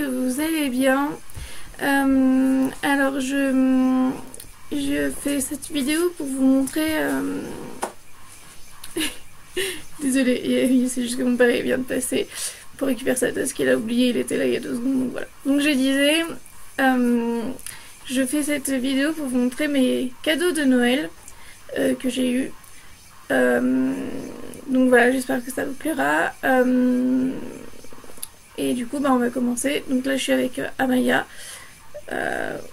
que vous allez bien. Alors je fais cette vidéo pour vous montrer... Désolée, c'est juste que mon père vient de passer pour récupérer sa tasse qu'il a oublié, il était là il y a 2 secondes, donc voilà. Donc je disais, je fais cette vidéo pour vous montrer mes cadeaux de Noël que j'ai eu. Donc voilà, j'espère que ça vous plaira. Et du coup, on va commencer. Donc là, je suis avec Amaya.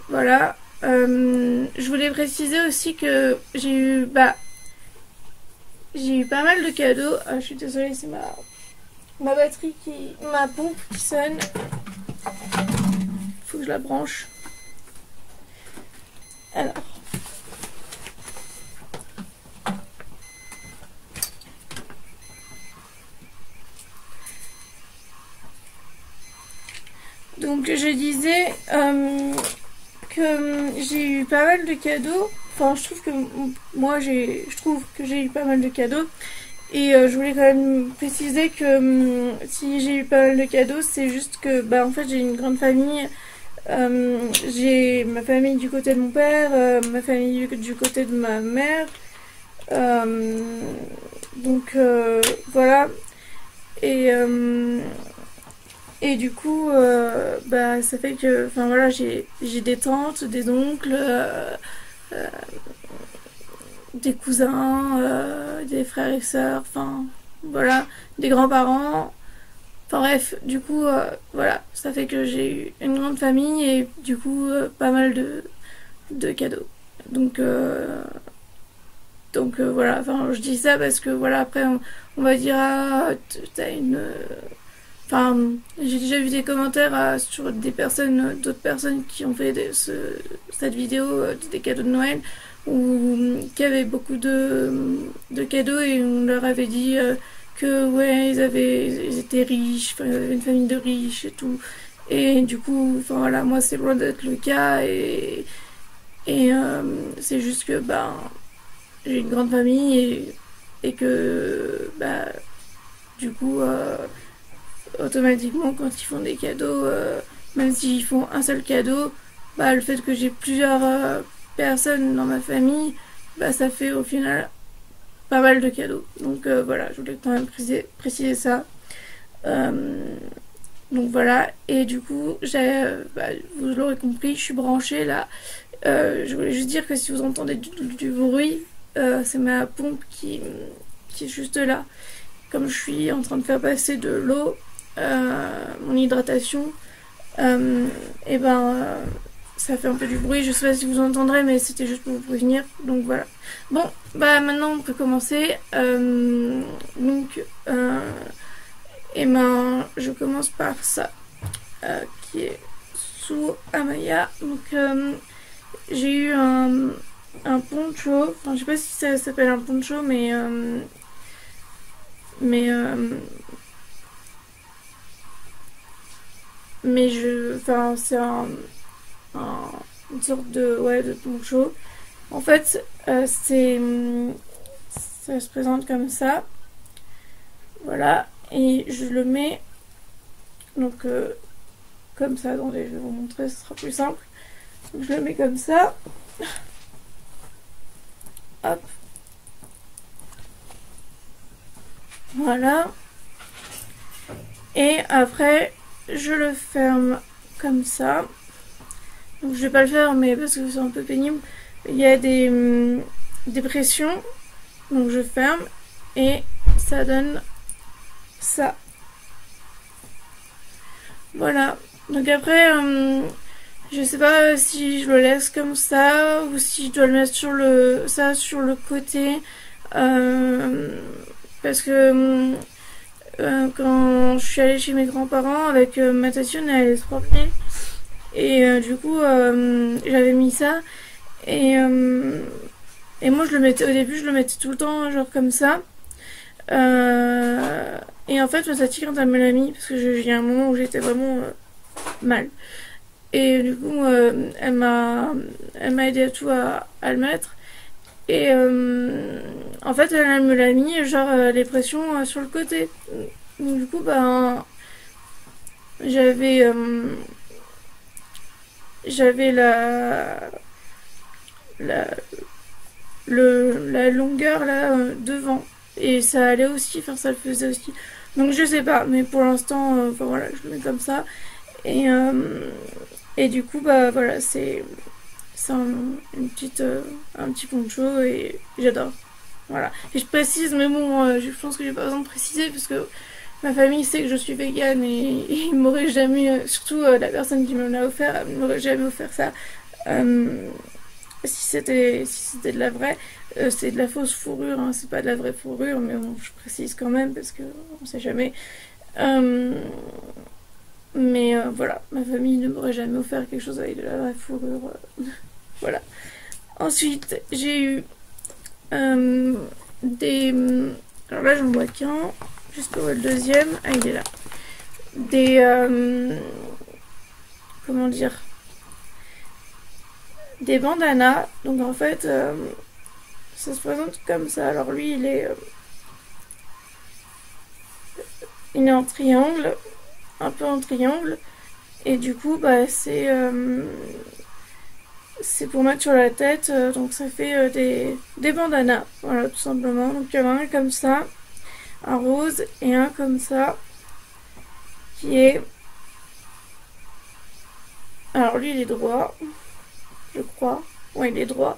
Voilà. Je voulais préciser aussi que j'ai eu pas mal de cadeaux. Je suis désolée, c'est ma batterie ma pompe qui sonne. Faut que je la branche. Alors. Donc je disais que j'ai eu pas mal de cadeaux. Enfin, je trouve que j'ai eu pas mal de cadeaux. Et je voulais quand même préciser que si j'ai eu pas mal de cadeaux, c'est juste que en fait j'ai une grande famille. J'ai ma famille du côté de mon père, ma famille du côté de ma mère. Donc voilà. Et du coup, ça fait que, enfin voilà, j'ai des tantes, des oncles, des cousins, des frères et sœurs, enfin voilà, des grands-parents. Enfin bref, du coup, voilà, ça fait que j'ai eu une grande famille et du coup, pas mal de cadeaux. Donc voilà, enfin je dis ça parce que voilà, après on va dire, ah, t'as une... Enfin, j'ai déjà vu des commentaires sur d'autres personnes qui ont fait cette vidéo des cadeaux de Noël, ou qui avaient beaucoup de cadeaux et on leur avait dit que ouais, ils étaient riches, enfin, ils avaient une famille de riches et tout. Et du coup, enfin voilà, moi c'est loin d'être le cas et c'est juste que j'ai une grande famille et que du coup automatiquement quand ils font des cadeaux, même s'ils font un seul cadeau, le fait que j'ai plusieurs personnes dans ma famille, ça fait au final pas mal de cadeaux. Donc voilà, je voulais quand même préciser ça. Donc voilà, et du coup vous l'aurez compris, je suis branchée là. Je voulais juste dire que si vous entendez du bruit, c'est ma pompe qui est juste là. Comme je suis en train de faire passer de l'eau, mon hydratation, ça fait un peu du bruit. Je sais pas si vous entendrez, mais c'était juste pour vous prévenir. Donc voilà. Bon, maintenant on peut commencer. Je commence par ça, qui est sous Amaya. Donc j'ai eu un poncho. Enfin, je sais pas si ça s'appelle un poncho, mais c'est une sorte de poncho. En fait, ça se présente comme ça. Voilà, et je le mets donc comme ça. Attendez, je vais vous montrer, ce sera plus simple. Donc, je le mets comme ça. Hop. Voilà. Et après, je le ferme comme ça. Donc je vais pas le faire, mais parce que c'est un peu pénible. Il y a des pressions. Donc je ferme et ça donne ça. Voilà. Donc après, je sais pas si je le laisse comme ça ou si je dois le mettre sur le côté. Parce que quand je suis allée chez mes grands-parents avec ma tante, elle allait se promener. Et du coup, j'avais mis ça. Et moi, au début, je le mettais tout le temps, genre comme ça. Et en fait, ma tati, quand elle me l'a mis, parce que j'ai un moment où j'étais vraiment mal. Et du coup, elle m'a aidé à tout à le mettre. Et en fait, elle me l'a mis, genre les pressions sur le côté. Donc, du coup, j'avais j'avais la, la longueur là devant. Et ça allait aussi, enfin ça le faisait aussi. Donc je sais pas, mais pour l'instant, enfin voilà, je le mets comme ça. Et, euh, et du coup, bah voilà, c'est une petite, un petit poncho et j'adore. Voilà. Et je précise, mais bon, je pense que j'ai pas besoin de préciser parce que ma famille sait que je suis végane et ils m'auraient jamais, surtout la personne qui me l'a offert, elle m'aurait jamais offert ça. Euh, si c'était de la vraie, c'est de la fausse fourrure, hein, c'est pas de la vraie fourrure, mais bon, je précise quand même parce que on sait jamais. Euh, mais voilà, ma famille ne m'aurait jamais offert quelque chose avec de la vraie fourrure. Voilà. Ensuite, j'ai eu euh, des. Alors là, j'en vois qu'un. Jusqu'au le deuxième. Ah, il est là. Des. Comment dire? Des bandanas. Donc en fait, ça se présente comme ça. Alors lui, il est en triangle. Un peu en triangle. Et du coup, bah, c'est pour mettre sur la tête. Donc ça fait des bandanas. Voilà, tout simplement. Donc il y en a un comme ça. Un rose et un comme ça. Qui est. Alors lui, il est droit. Je crois. Ouais, il est droit.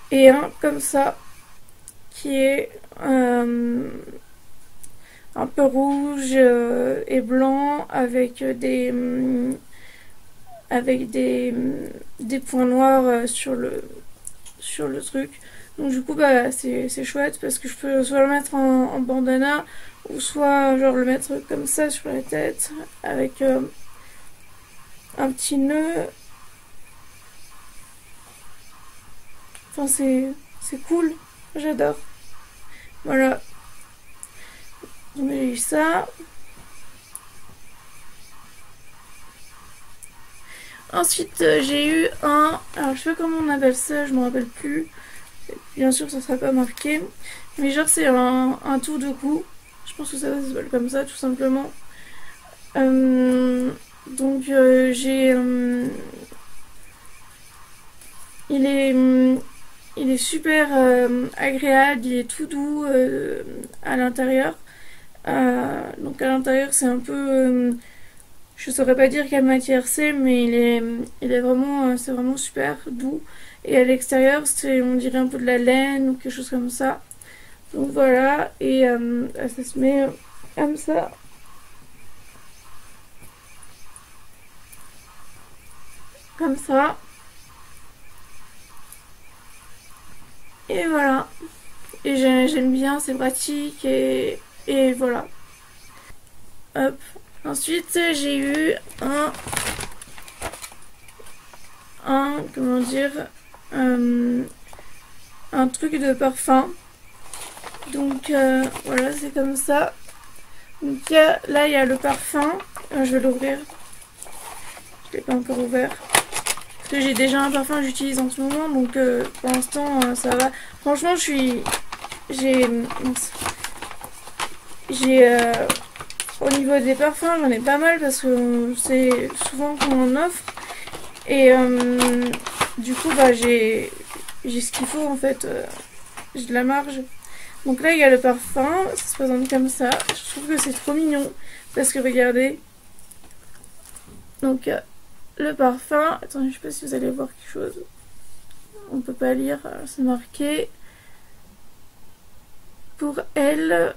Et un comme ça. Qui est. Un peu rouge et blanc avec des points noirs sur le truc. Donc du coup bah c'est chouette parce que je peux soit le mettre en bandana ou soit genre le mettre comme ça sur la tête avec un petit nœud. Enfin c'est cool, j'adore. Voilà, donc j'ai eu ça. Ensuite, j'ai eu un. Alors, je sais pas comment on appelle ça, je me rappelle plus. Bien sûr, ça sera pas marqué. Mais genre, c'est un tour de cou. Je pense que ça s'appelle comme ça, tout simplement. Donc, j'ai. Il est. Il est super agréable, il est tout doux à l'intérieur. Donc, à l'intérieur, c'est un peu. Je saurais pas dire quelle matière c'est, mais il est vraiment, c'est vraiment super doux. Et à l'extérieur, on dirait un peu de la laine ou quelque chose comme ça. Donc voilà, et ça se met comme ça. Comme ça. Et voilà. Et j'aime bien, c'est pratique et voilà. Hop. Ensuite, j'ai eu comment dire, un truc de parfum. Donc voilà, c'est comme ça. Donc là, il y a le parfum. Je vais l'ouvrir. Je l'ai pas encore ouvert. Parce que j'ai déjà un parfum que j'utilise en ce moment. Donc pour l'instant, ça va. Franchement, j'ai... Au niveau des parfums, j'en ai pas mal parce que c'est souvent qu'on en offre. Et du coup, bah, j'ai ce qu'il faut en fait. J'ai de la marge. Donc là, il y a le parfum. Ça se présente comme ça. Je trouve que c'est trop mignon. Parce que regardez. Donc, le parfum. Attendez, je sais pas si vous allez voir quelque chose. On peut pas lire. C'est marqué. Pour elle.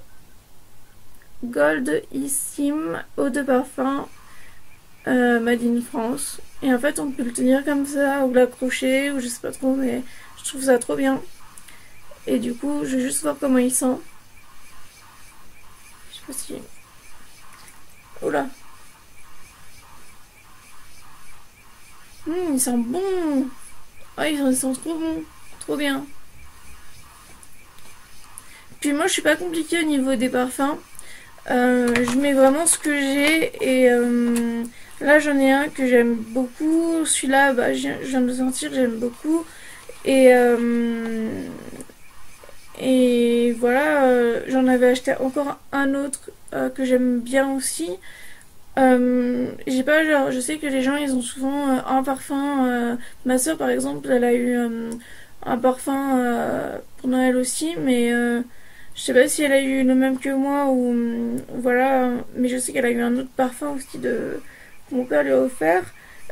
Goldissime eau de parfum Made in France. Et en fait, on peut le tenir comme ça ou l'accrocher ou je sais pas trop, mais je trouve ça trop bien. Et du coup, je vais juste voir comment il sent. Je sais pas si. Oula. Il sent bon. Ah, il sent trop bon. Trop bien. Puis moi, je suis pas compliquée au niveau des parfums. Je mets vraiment ce que j'ai et là j'en ai un que j'aime beaucoup. Celui-là, bah, je viens de le sentir, j'aime beaucoup. Et, et voilà, j'en avais acheté encore un autre que j'aime bien aussi. J'ai pas genre, je sais que les gens ils ont souvent un parfum. Ma soeur par exemple, elle a eu un parfum pour Noël aussi, mais je sais pas si elle a eu le même que moi ou voilà, mais je sais qu'elle a eu un autre parfum aussi de que mon père lui a offert.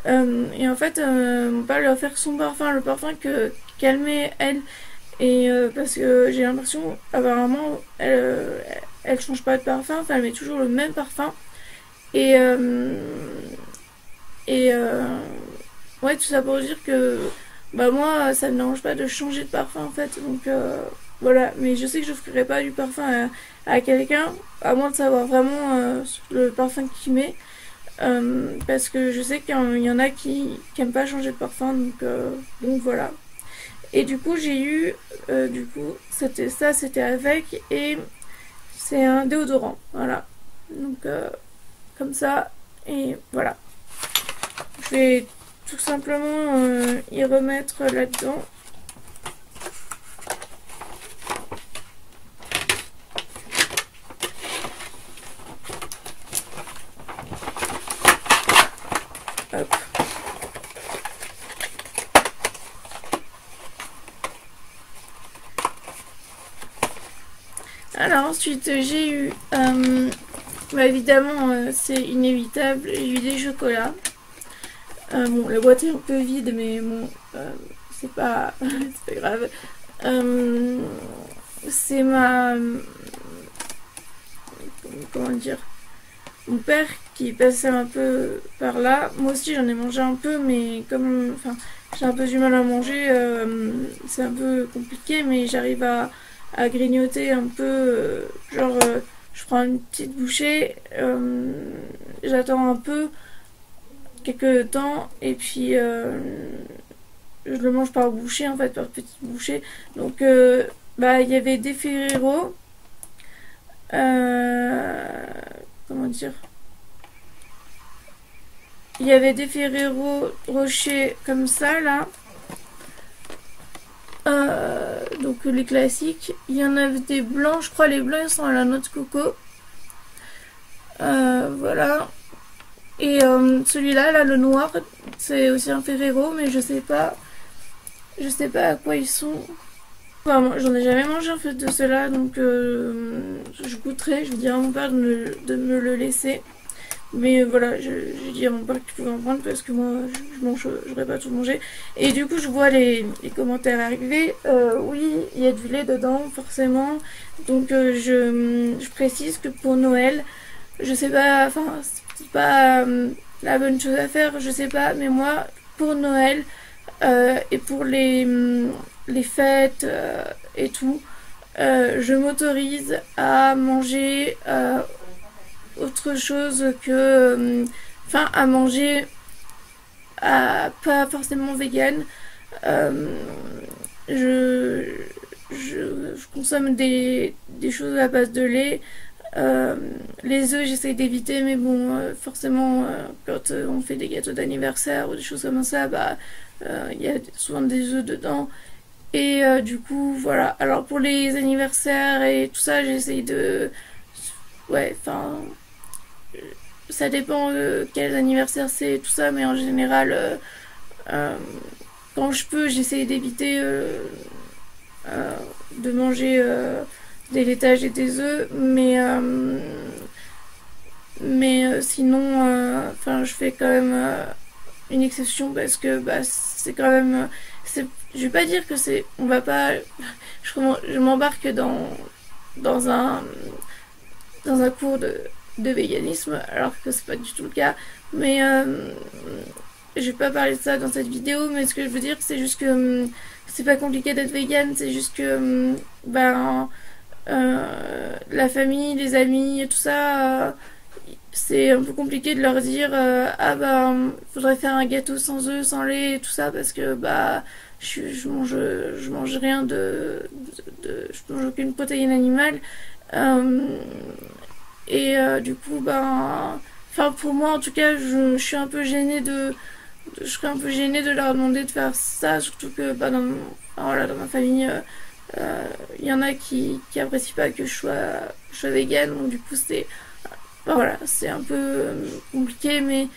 Et en fait, mon père lui a offert son parfum, le parfum que qu'elle met elle. Et parce que j'ai l'impression, apparemment, elle change pas de parfum, enfin elle met toujours le même parfum. Et et ouais, tout ça pour dire que bah moi ça me dérange pas de changer de parfum en fait, donc voilà. Mais je sais que je ferai pas du parfum à quelqu'un à moins de savoir vraiment le parfum qu'il met. Parce que je sais qu'il y en a qui aiment pas changer de parfum, donc voilà. Et du coup j'ai eu du coup c'était ça, c'était avec, et c'est un déodorant, voilà. Donc comme ça, et voilà. Je vais tout simplement y remettre là-dedans. Hop. Alors ensuite j'ai eu, bah évidemment c'est inévitable, j'ai eu des chocolats. Bon, la boîte est un peu vide, mais bon, c'est pas, c'est pas grave. Euh, c'est ma, comment dire, mon père qui passait un peu par là. Moi aussi j'en ai mangé un peu, mais comme, enfin, j'ai un peu du mal à manger, c'est un peu compliqué, mais j'arrive à grignoter un peu, je prends une petite bouchée, j'attends un peu quelques temps et puis je le mange par bouchée en fait, par petites bouchées. Donc bah il y avait des Ferrero, comment dire, il y avait des Ferrero Rocher comme ça là. Donc les classiques. Il y en avait des blancs, je crois les blancs ils sont à la noix de coco. Voilà. Et celui-là, là, le noir, c'est aussi un Ferrero, mais je sais pas à quoi ils sont. Enfin, moi, j'en ai jamais mangé en fait de ceux-là, donc je goûterai, je vais dire à mon père de me le laisser. Mais voilà, j'ai dit à mon père qu'il pouvait en prendre parce que moi, j'aurais pas tout mangé. Et du coup, je vois les commentaires arriver. Oui, il y a du lait dedans, forcément. Donc je précise que pour Noël, je sais pas, enfin, c'est pas la bonne chose à faire, je sais pas, mais moi, pour Noël et pour les fêtes et tout, je m'autorise à manger autre chose que, enfin, à manger pas forcément vegan. Euh, je, je consomme des choses à base de lait. Les œufs, j'essaye d'éviter, mais bon, forcément, quand on fait des gâteaux d'anniversaire ou des choses comme ça, bah, il y a souvent des œufs dedans. Et du coup, voilà. Alors pour les anniversaires et tout ça, j'essaye de... Ouais, enfin... Ça dépend quels anniversaires c'est et tout ça, mais en général, euh, quand je peux, j'essaye d'éviter de manger des laitages et des œufs, mais sinon, enfin, je fais quand même une exception parce que bah, c'est quand même, je vais pas dire que c'est, on va pas, je m'embarque dans un dans un cours de véganisme, alors que c'est pas du tout le cas. Mais je vais pas parler de ça dans cette vidéo, mais ce que je veux dire, c'est juste que c'est pas compliqué d'être vegan, c'est juste que ben la famille, les amis et tout ça, c'est un peu compliqué de leur dire ah bah faudrait faire un gâteau sans œufs, sans lait et tout ça parce que bah je mange rien je mange aucune protéine animale. Et du coup ben enfin pour moi en tout cas je suis un peu gênée je serais un peu gênée de leur demander de faire ça, surtout que bah, enfin, voilà, dans ma famille y en a qui apprécient pas que je sois vegan, donc du coup c'est Enfin, voilà, c'est un peu compliqué, mais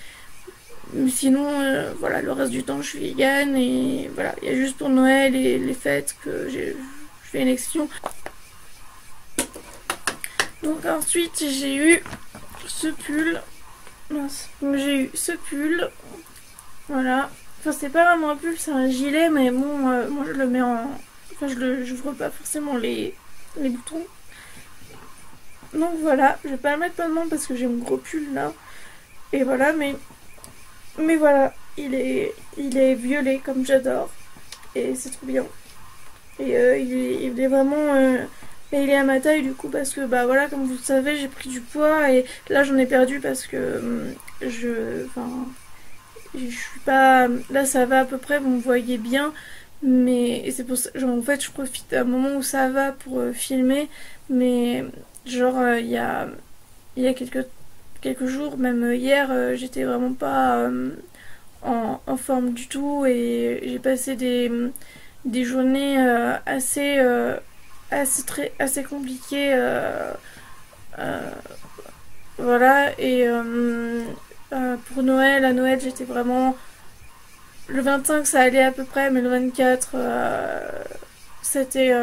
sinon, voilà, le reste du temps, je suis vegan et voilà, il y a juste pour Noël et les fêtes que je fais une exception. Donc ensuite, j'ai eu ce pull. Mince. Donc j'ai eu ce pull. Voilà. Enfin, c'est pas vraiment un pull, c'est un gilet, mais bon, moi je le mets en. Enfin, j'ouvre pas forcément les boutons. Donc voilà, je vais pas le mettre maintenant parce que j'ai mon gros pull là. Et voilà, mais voilà, il est violet comme j'adore. Et c'est trop bien. Et il est vraiment. Et il est à ma taille du coup parce que bah voilà, comme vous le savez, j'ai pris du poids et là j'en ai perdu parce que enfin, je suis pas. Là ça va à peu près, vous me voyez bien. Mais c'est pour ça, genre, en fait je profite d'un moment où ça va pour filmer. Mais genre il y a quelques jours, même hier, j'étais vraiment pas en forme du tout et j'ai passé des journées assez compliquées. Voilà, et pour Noël, à Noël, j'étais vraiment. Le 25, ça allait à peu près, mais le 24, c'était.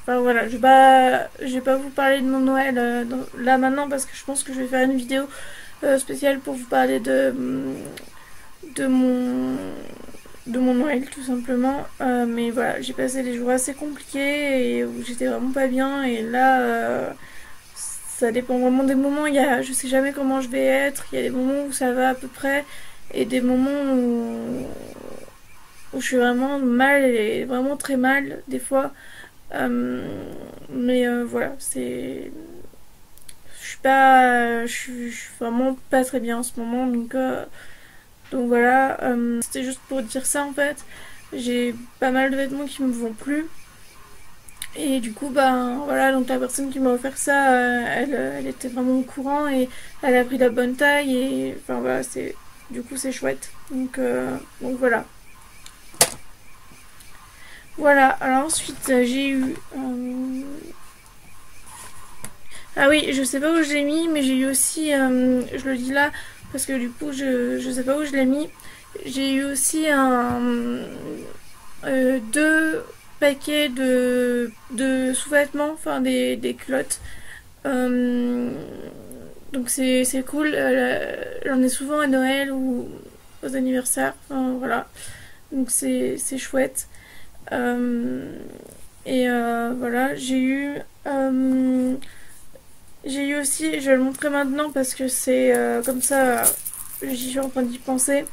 Enfin voilà, je vais pas vous parler de mon Noël là maintenant parce que je pense que je vais faire une vidéo spéciale pour vous parler de mon de mon Noël tout simplement. Mais voilà, j'ai passé des jours assez compliqués et où j'étais vraiment pas bien. Et là, ça dépend vraiment des moments. Je sais jamais comment je vais être. Il y a des moments où ça va à peu près et des moments où je suis vraiment mal et vraiment très mal des fois. Mais voilà, je suis vraiment pas très bien en ce moment, donc voilà, c'était juste pour dire ça en fait. J'ai pas mal de vêtements qui me vont plus. Et du coup, ben voilà, donc la personne qui m'a offert ça, elle était vraiment au courant et elle a pris la bonne taille. Et enfin voilà, du coup c'est chouette. Donc voilà. Voilà, alors ensuite j'ai eu. Ah oui, je sais pas où je l'ai mis, mais j'ai eu aussi. Je le dis là parce que du coup je sais pas où je l'ai mis. J'ai eu aussi deux paquets de sous-vêtements, enfin des culottes. Donc c'est cool. J'en ai souvent à Noël ou aux anniversaires. Enfin, voilà. Donc c'est chouette. Et voilà, j'ai eu aussi, je vais le montrer maintenant parce que c'est comme ça, j'y suis en train d'y penser.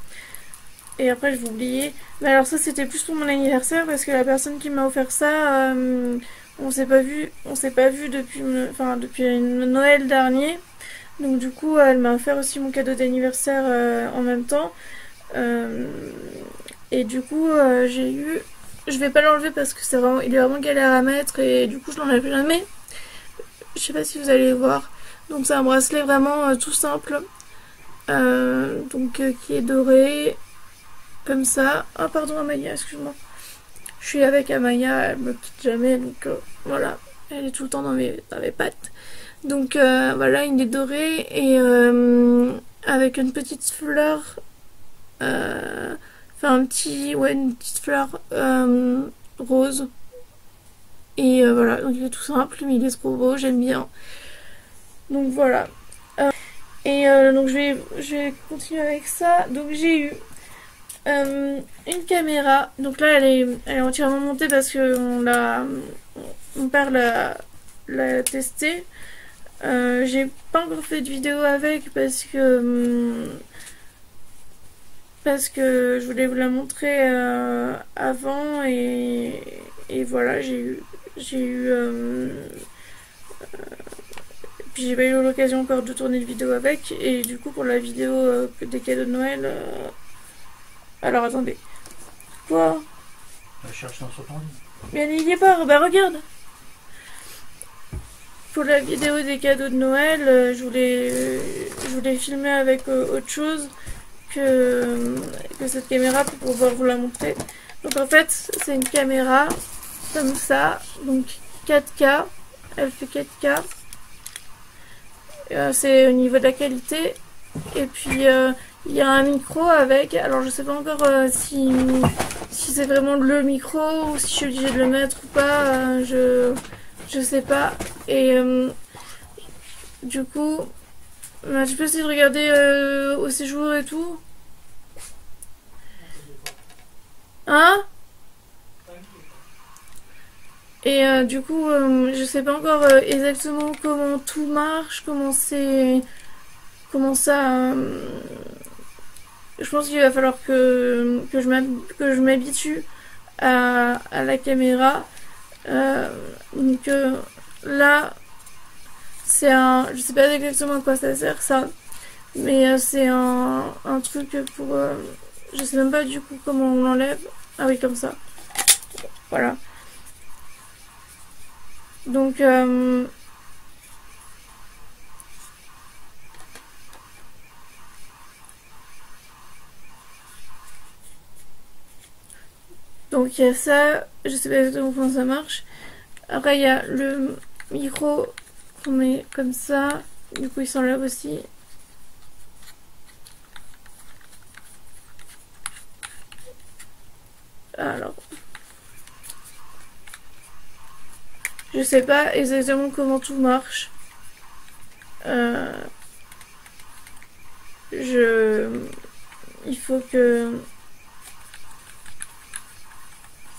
Et après je vais oublier. Mais alors ça c'était plus pour mon anniversaire parce que la personne qui m'a offert ça, on s'est pas vu depuis Noël dernier. Donc du coup elle m'a offert aussi mon cadeau d'anniversaire en même temps. Et du coup j'ai eu, je vais pas l'enlever parce que il est vraiment galère à mettre et du coup je l'enlève jamais. Je sais pas si vous allez voir. Donc c'est un bracelet vraiment tout simple. Qui est doré. Comme ça. Oh pardon Amaya, excuse-moi. Je suis avec Amaya, elle me quitte jamais. Donc voilà. Elle est tout le temps dans mes pattes. Donc voilà, il est doré. Et avec une petite fleur. Enfin une petite fleur rose. Et voilà, donc il est tout simple, mais il est trop beau, j'aime bien. Donc voilà. Donc je vais continuer avec ça. Donc j'ai eu une caméra. Donc là elle est entièrement montée parce que mon père l'a testée. J'ai pas encore fait de vidéo avec parce que je voulais vous la montrer avant et voilà, puis j'ai pas eu l'occasion encore de tourner de vidéo avec. Et du coup pour la vidéo des cadeaux de Noël, alors attendez, quoi? Je cherche dans son temps. Mais il y est pas, bah regarde. Pour la vidéo des cadeaux de Noël, je voulais filmer avec autre chose que cette caméra pour pouvoir vous la montrer. Donc en fait c'est une caméra comme ça, donc 4K, elle fait 4K C'est au niveau de la qualité. Et puis il y a un micro avec, alors je sais pas encore si c'est vraiment le micro ou si je suis obligée de le mettre ou pas, je sais pas. Et du coup, je peux essayer de regarder au séjour et tout. Hein? Et du coup, je sais pas encore exactement comment tout marche, comment ça. Je pense qu'il va falloir que je m'habitue à la caméra. Donc là, je sais pas exactement à quoi ça sert ça, mais c'est un truc pour. Je sais même pas du coup comment on l'enlève. Ah oui, comme ça. Voilà. Donc il y a ça, je sais pas exactement comment ça marche. Après il y a le micro qu'on met comme ça, du coup il s'enlève aussi. Alors, je sais pas exactement comment tout marche. Il faut que...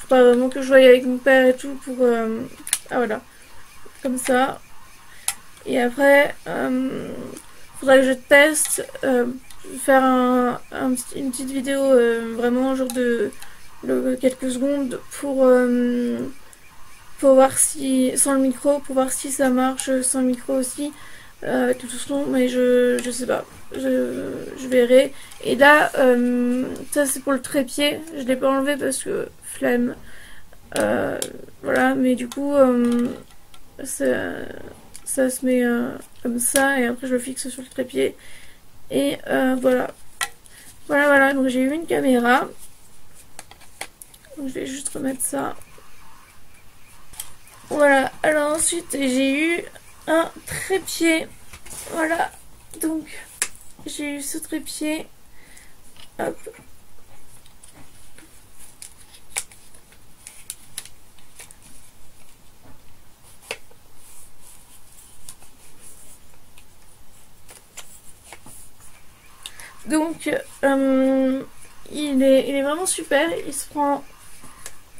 Faudra vraiment que je voie avec mon père et tout pour... Ah voilà, comme ça. Et après, faudra que je teste, faire une petite vidéo vraiment genre de quelques secondes pour voir si... sans le micro, pour voir si ça marche sans le micro aussi. Tout son, mais je sais pas, je verrai. Et là ça c'est pour le trépied, je l'ai pas enlevé parce que flemme, voilà, mais du coup ça se met comme ça et après je le fixe sur le trépied et voilà, donc j'ai eu une caméra, donc je vais juste remettre ça, voilà. Alors ensuite j'ai eu un trépied, voilà, donc j'ai eu ce trépied, hop, donc il est vraiment super, il se prend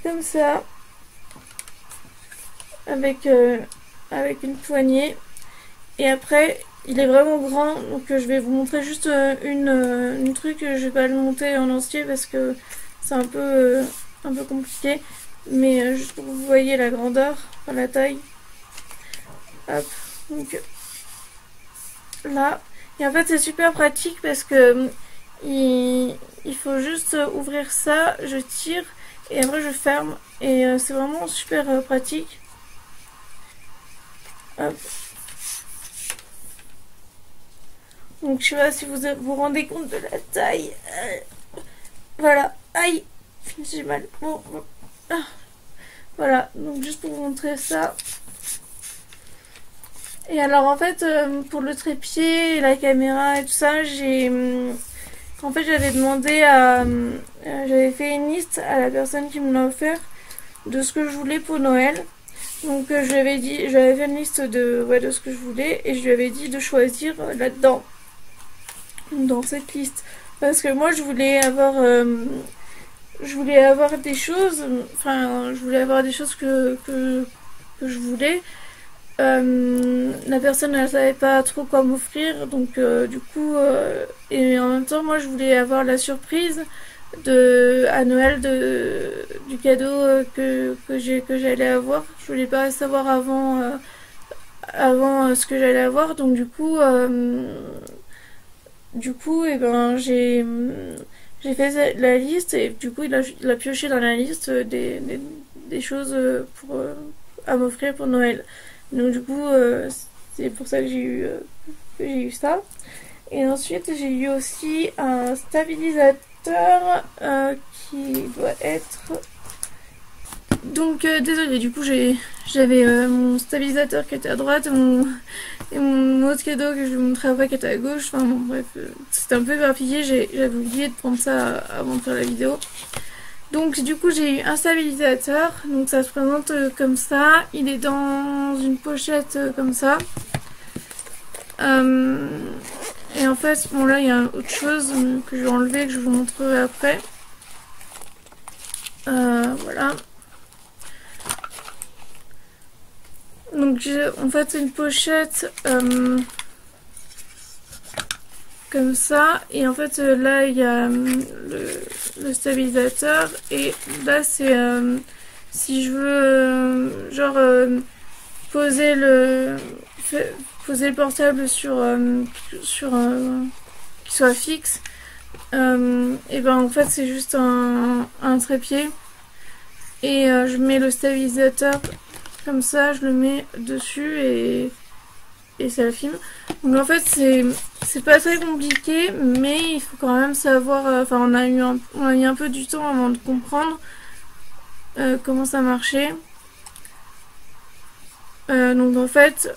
comme ça avec une poignée. Et après, il est vraiment grand, donc je vais vous montrer juste une truc. Je vais pas le monter en entier parce que c'est un peu compliqué. Mais juste pour que vous voyez la grandeur, enfin, la taille. Hop, donc là. Et en fait, c'est super pratique parce que il faut juste ouvrir ça, je tire et après je ferme. Et c'est vraiment super pratique. Hop. Donc je sais pas si vous vous rendez compte de la taille. Voilà. Aïe, j'ai mal. Bon. Ah. Voilà, donc juste pour vous montrer ça. Et alors en fait, pour le trépied, la caméra et tout ça, en fait j'avais demandé j'avais fait une liste à la personne qui me l'a offert de ce que je voulais pour Noël. Donc j'avais fait une liste de ce que je voulais et je lui avais dit de choisir là-dedans, dans cette liste, parce que moi je voulais avoir des choses, enfin je voulais avoir des choses que je voulais. La personne elle savait pas trop quoi m'offrir, donc du coup et en même temps moi je voulais avoir la surprise à Noël du cadeau que j'allais avoir. Je voulais pas savoir avant ce que j'allais avoir, donc du coup et ben j'ai fait la liste et du coup il a pioché dans la liste des choses à m'offrir pour Noël. Donc du coup c'est pour ça que j'ai eu ça. Et ensuite j'ai eu aussi un stabilisateur qui doit être Donc désolée, du coup j'avais mon stabilisateur qui était à droite et mon autre cadeau que je vous montrais après qui était à gauche. Enfin bon bref, c'était un peu éparpillé, j'avais oublié de prendre ça avant de faire la vidéo. Donc du coup j'ai eu un stabilisateur, donc ça se présente comme ça, il est dans une pochette comme ça. Et en fait, bon là il y a autre chose que je vais enlever, que je vous montrerai après. Voilà. Donc en fait c'est une pochette comme ça, et en fait là il y a le stabilisateur, et là c'est si je veux genre poser le portable sur qui soit fixe, et ben en fait c'est juste un trépied, et je mets le stabilisateur comme ça, je le mets dessus et ça filme. Donc en fait c'est pas très compliqué, mais il faut quand même savoir, enfin on a mis un peu du temps avant de comprendre comment ça marchait. Donc en fait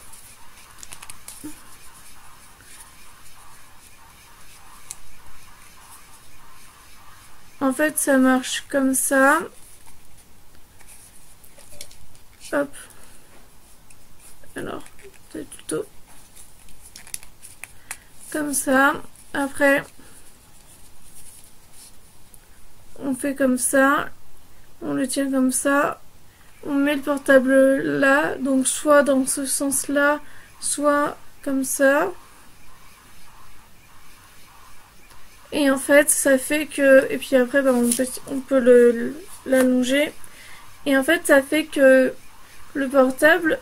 ça marche comme ça. Hop. Alors, c'est plutôt comme ça. Après, on fait comme ça. On le tient comme ça. On met le portable là. Donc, soit dans ce sens-là, soit comme ça. Et en fait, ça fait que... Et puis après, bah, on peut l'allonger. Et en fait, ça fait que le portable,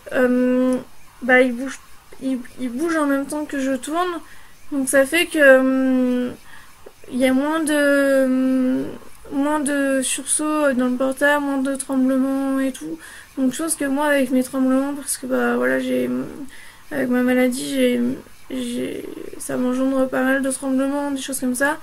bah, il bouge en même temps que je tourne. Donc ça fait que il y a moins de sursauts dans le portable, moins de tremblements et tout. Donc je pense que moi, avec mes tremblements, parce que bah voilà, avec ma maladie, ça m'engendre pas mal de tremblements, des choses comme ça.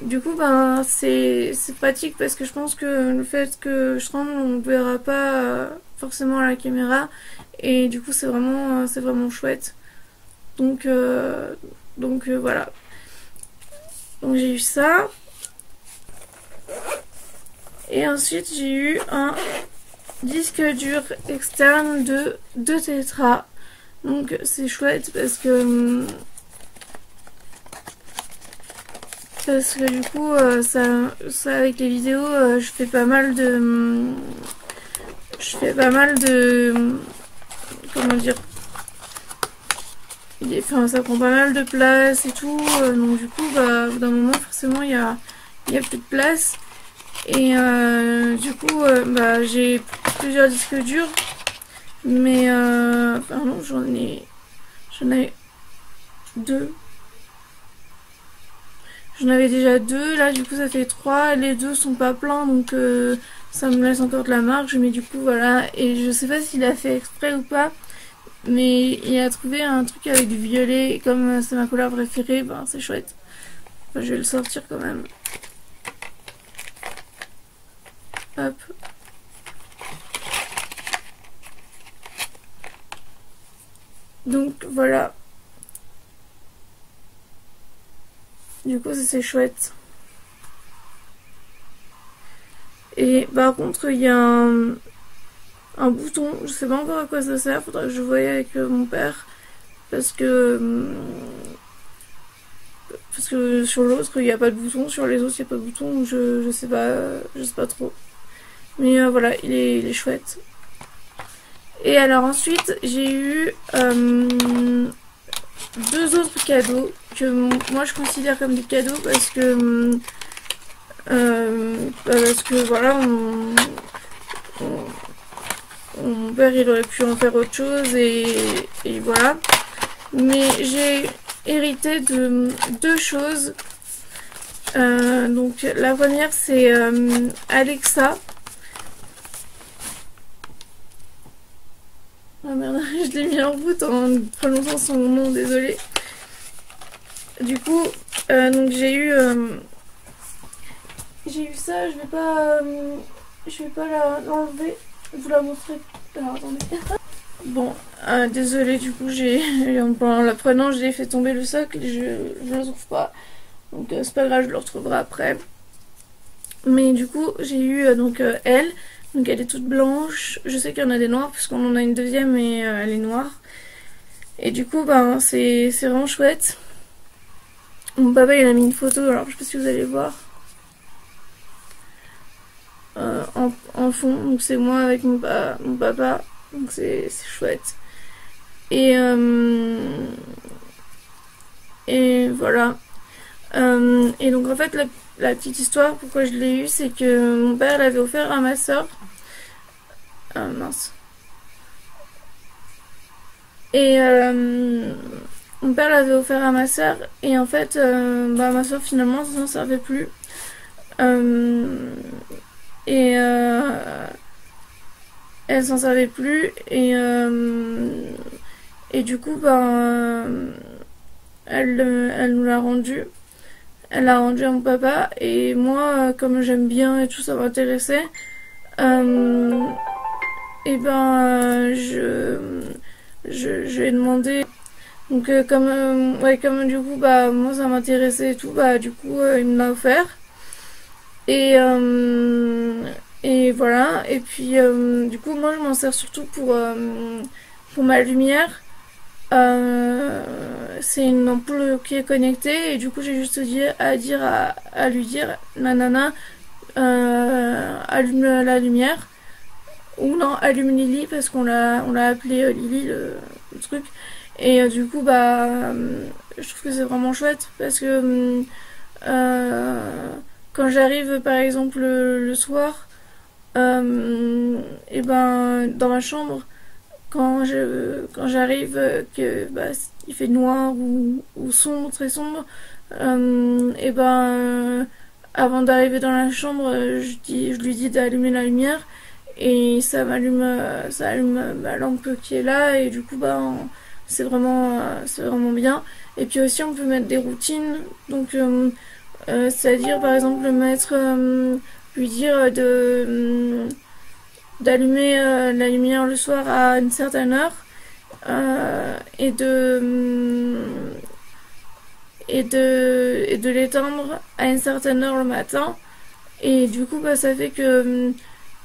Du coup, ben c'est pratique, parce que je pense que le fait que je tremble, on ne verra pas forcément à la caméra, et du coup c'est vraiment chouette. Donc voilà. Donc j'ai eu ça, et ensuite j'ai eu un disque dur externe de 2 tétra. Donc c'est chouette parce que du coup ça avec les vidéos, je fais pas mal de comment dire, enfin ça prend pas mal de place et tout, donc du coup bah au bout d'un moment forcément il y a plus de place, et du coup bah j'ai plusieurs disques durs, mais enfin non, j'en ai 2. J'en avais déjà 2, là du coup ça fait 3, les 2 sont pas pleins, donc ça me laisse encore de la marge, mais du coup voilà. Et je sais pas s'il a fait exprès ou pas, mais il a trouvé un truc avec du violet, et comme c'est ma couleur préférée, ben c'est chouette. Enfin, je vais le sortir quand même. Hop. Donc voilà. Du coup c'est chouette. Et par contre il y a un bouton, je sais pas encore à quoi ça sert, faudrait que je voie avec mon père, parce que sur l'autre il n'y a pas de bouton, sur les autres il n'y a pas de bouton, je sais pas trop. Mais voilà, il est chouette. Et alors ensuite j'ai eu 2 autres cadeaux que moi je considère comme des cadeaux, parce que voilà, mon père il aurait pu en faire autre chose, et voilà. Mais j'ai hérité de 2 choses. Donc la première c'est Alexa. Oh merde, je l'ai mis en route en prononçant son nom, désolée. Du coup, donc j'ai eu ça, je vais pas l'enlever. vous la montrer. Alors attendez. Bon, désolée, du coup, en la prenant, j'ai fait tomber le socle et je le trouve pas. Donc c'est pas grave, je le retrouverai après. Mais du coup, j'ai eu donc elle. Donc elle est toute blanche. Je sais qu'il y en a des noirs puisqu'on en a une deuxième et elle est noire. Et du coup, ben c'est vraiment chouette. Mon papa il a mis une photo, alors je sais pas si vous allez voir. En fond, donc c'est moi avec mon papa. Donc c'est chouette. Et voilà. Et donc en fait la petite histoire pourquoi je l'ai eu, c'est que mon père l'avait offert à ma soeur. Mince. Et mon père l'avait offert à ma soeur et en fait ma soeur finalement ça s'en servait plus. Et elle s'en servait plus et du coup elle nous l'a rendu. Elle l'a rendu à mon papa et moi comme j'aime bien et tout ça m'intéressait et je lui ai demandé donc comme du coup moi ça m'intéressait et tout du coup il me l'a offert et voilà et puis du coup moi je m'en sers surtout pour ma lumière. C'est une ampoule qui est connectée et du coup j'ai juste à lui dire nanana allume la lumière ou non allume Lily parce qu'on l'a appelé Lily le truc et du coup je trouve que c'est vraiment chouette parce que quand j'arrive par exemple le soir et dans ma chambre quand j'arrive que il fait noir ou sombre, très sombre avant d'arriver dans la chambre je lui dis d'allumer la lumière et ça allume ma lampe qui est là et du coup c'est vraiment bien et puis aussi on peut mettre des routines donc c'est-à-dire par exemple lui dire d'allumer la lumière le soir à une certaine heure et de l'éteindre à une certaine heure le matin et du coup ça fait que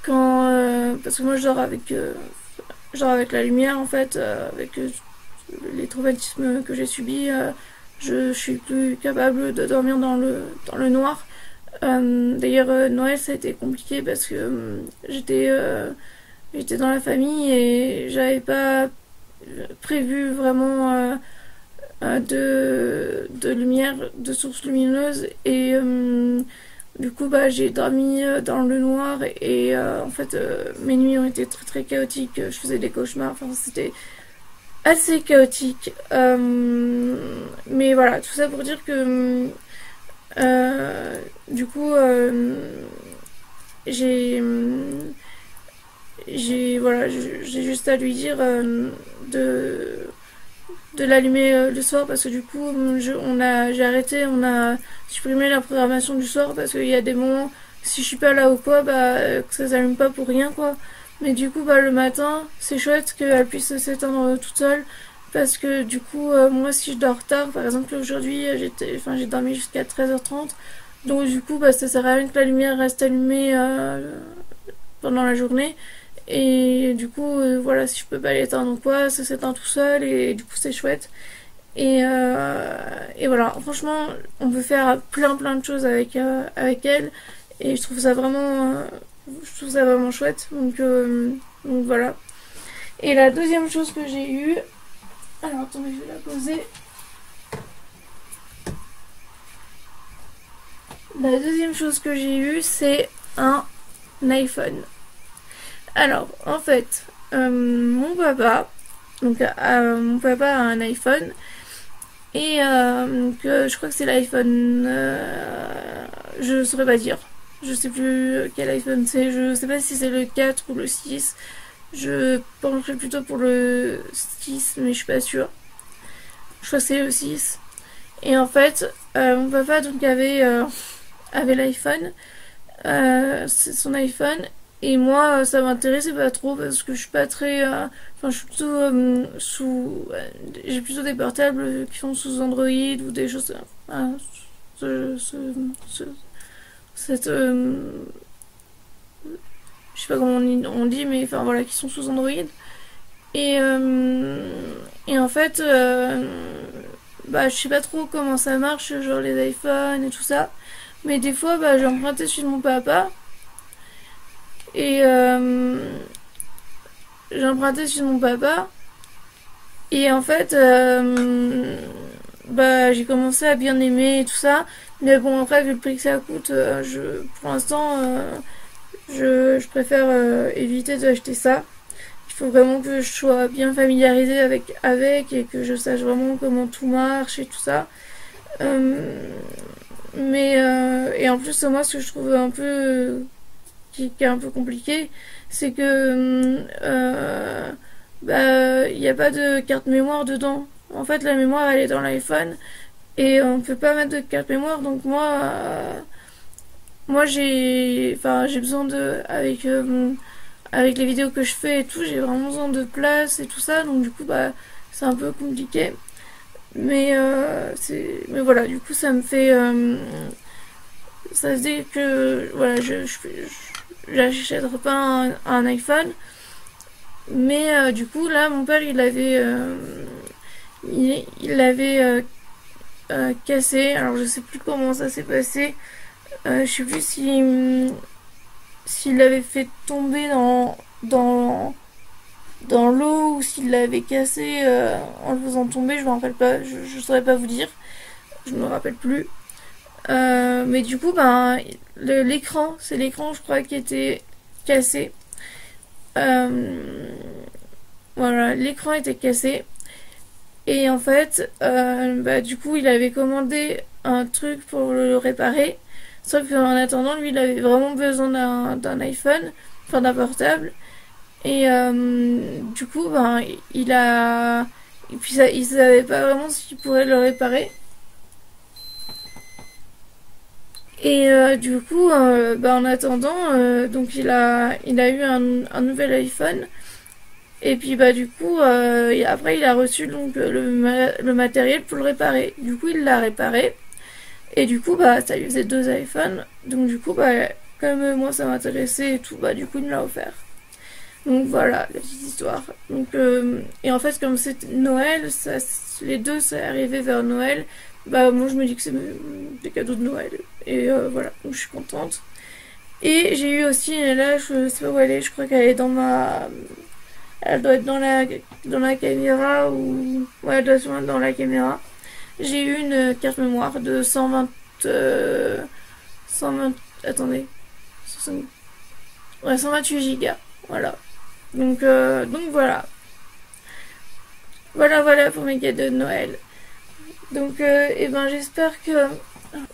quand parce que moi je dors avec la lumière en fait avec les traumatismes que j'ai subis je suis plus capable de dormir dans le noir. D'ailleurs Noël ça a été compliqué parce que j'étais dans la famille et j'avais pas prévu vraiment de lumière, de source lumineuse et du coup j'ai dormi dans le noir et en fait mes nuits ont été très très chaotiques, je faisais des cauchemars, enfin c'était assez chaotique mais voilà tout ça pour dire que du coup j'ai juste à lui dire de l'allumer le soir parce que du coup on a supprimé la programmation du soir parce qu'il y a des moments si je suis pas là ou quoi que ça s'allume pas pour rien quoi mais du coup le matin c'est chouette qu'elle puisse s'éteindre toute seule parce que du coup moi si je dors tard par exemple aujourd'hui j'ai dormi jusqu'à 13h30 donc du coup ça sert à rien que la lumière reste allumée pendant la journée et du coup voilà si je peux pas l'éteindre ou quoi ça s'éteint tout seul et du coup c'est chouette et voilà franchement on peut faire plein de choses avec elle et je trouve ça vraiment chouette donc voilà et la deuxième chose que j'ai eue alors attendez je vais la poser. La deuxième chose que j'ai eue c'est un iPhone. Alors en fait mon papa a un iPhone et je crois que c'est l'iPhone je saurais pas dire, je sais plus quel iPhone c'est, je sais pas si c'est le 4 ou le 6, je pencherais plutôt pour le 6 mais je suis pas sûre, je crois que c'est le 6 et en fait mon papa donc avait l'iPhone c'est son iPhone Et moi, ça m'intéressait pas trop parce que je suis pas très. Enfin, je suis plutôt sous. J'ai plutôt des portables qui sont sous Android ou des choses. Ce, ce, ce- cette. Je sais pas comment on dit, mais enfin voilà, qui sont sous Android. Et en fait, bah, je sais pas trop comment ça marche, genre les iPhones et tout ça. Mais des fois, bah, j'ai emprunté celui de mon papa. Et j'ai emprunté celui de mon papa. Et en fait, bah, j'ai commencé à bien aimer et tout ça. Mais bon, après, vu le prix que ça coûte, pour l'instant, je préfère éviter d'acheter ça. Il faut vraiment que je sois bien familiarisée avec et que je sache vraiment comment tout marche et tout ça. Et en plus, moi, ce que je trouve un peu qui est un peu compliqué, c'est que bah, il n'y a pas de carte mémoire dedans. En fait, la mémoire elle est dans l'iPhone et on peut pas mettre de carte mémoire. Donc moi j'ai besoin de avec les vidéos que je fais et tout, j'ai vraiment besoin de place et tout ça. Donc du coup bah c'est un peu compliqué. Mais voilà, du coup ça me fait ça se dit que voilà j'achèterai pas un iPhone. Mais du coup, là, mon père, il l'avait cassé. Alors, je sais plus comment ça s'est passé. Je sais plus s'il l'avait fait tomber dans l'eau ou s'il l'avait cassé en le faisant tomber. Je me rappelle pas. Je saurais pas vous dire. Je me rappelle plus. Mais du coup, ben, c'est l'écran, je crois, qui était cassé. Voilà, l'écran était cassé. Et en fait, bah, du coup, il avait commandé un truc pour le réparer. Sauf qu'en attendant, lui, il avait vraiment besoin d'un iPhone, enfin d'un portable. Et du coup, ben, Et puis ça, il savait pas vraiment s'il pourrait le réparer. Et du coup, bah, en attendant, donc il a eu un nouvel iPhone. Et puis bah du coup, après il a reçu donc le matériel pour le réparer. Du coup, il l'a réparé. Et du coup, bah ça lui faisait deux iPhones. Donc du coup, bah comme moi ça m'intéressait et tout, bah du coup il me l'a offert. Donc voilà, la petite histoire. Donc et en fait comme c'est Noël, les deux ça arrivé vers Noël. Bah moi je me dis que c'est des cadeaux de Noël. Et voilà, donc je suis contente. Et j'ai eu aussi, là je sais pas où elle est, je crois qu'elle est dans ma... Elle doit être dans la caméra ou... Ouais, elle doit être dans la caméra. J'ai eu une carte mémoire de 120... Attendez. 60, ouais, 128 Go. Voilà. Donc voilà. Voilà pour mes cadeaux de Noël. Donc, et ben j'espère que...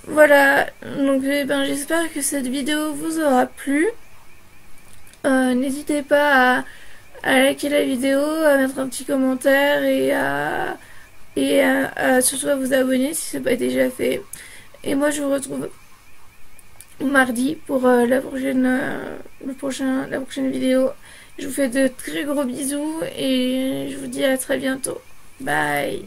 Voilà. Donc, et ben j'espère que cette vidéo vous aura plu. N'hésitez pas à liker la vidéo, à mettre un petit commentaire et surtout à vous abonner si ce n'est pas déjà fait. Et moi je vous retrouve mardi pour la prochaine vidéo. Je vous fais de très gros bisous et je vous dis à très bientôt. Bye.